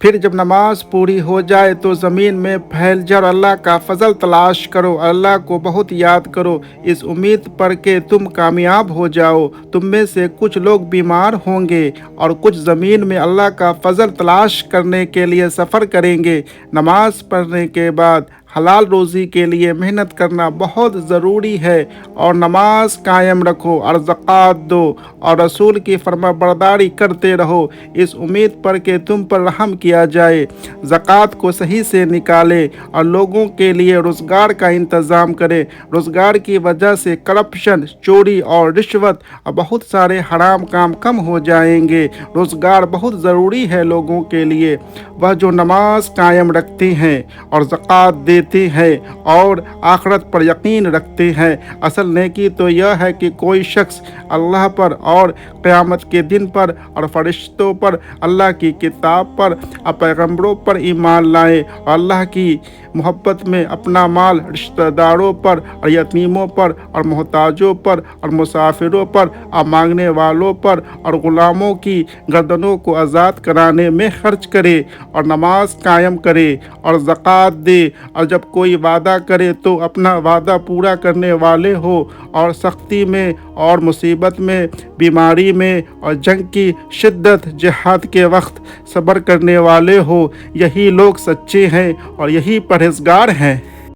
پھر جب نماز پوری ہو جائے تو زمین میں پھیل جاؤ اور اللہ کا فضل تلاش کرو، اللہ کو بہت یاد کرو، اس امید پر کہ تم کامیاب ہو جاؤ۔ تم میں سے کچھ لوگ بیمار ہوں گے اور کچھ زمین میں اللہ کا فضل تلاش کرنے کے لیے سفر کریں گے۔ نماز پڑھنے کے بعد حلال روزی کے لیے محنت کرنا بہت ضروری ہے، اور نماز قائم رکھو اور زکوٰۃ دو اور رسول کی فرما برداری کرتے رہو، اس امید پر کہ تم پر رحم کیا جائے۔ زکوٰۃ کو صحیح سے نکالے اور لوگوں کے لیے روزگار کا انتظام کرے۔ روزگار کی وجہ سے کرپشن، چوری اور رشوت اور بہت سارے حرام کام کم ہو جائیں گے۔ روزگار بہت ضروری ہے لوگوں کے لیے۔ وہ جو نماز قائم رکھتے ہیں اور زکوٰۃ دیتے ہیں اور آخرت پر یقین رکھتے ہیں، اصل نیکی تو یہ ہے کہ کوئی شخص اللہ پر اور قیامت کے دن پر اور فرشتوں پر، اللہ کی کتاب پر اور پیغمبروں پر ایمان لائے، اور اللہ کی محبت میں اپنا مال رشتہ داروں پر اور یتیموں پر اور محتاجوں پر اور مسافروں پر اور مانگنے والوں پر اور غلاموں کی گردنوں کو آزاد کرانے میں خرچ کرے، اور نماز قائم کرے اور زکوٰۃ دے، اور جب کوئی وعدہ کرے تو اپنا وعدہ پورا کرنے والے ہو، اور سختی میں اور مصیبت میں، بیماری میں اور جنگ کی شدت، جہاد کے وقت صبر کرنے والے ہو۔ یہی لوگ سچے ہیں اور یہی پرہیزگار ہیں۔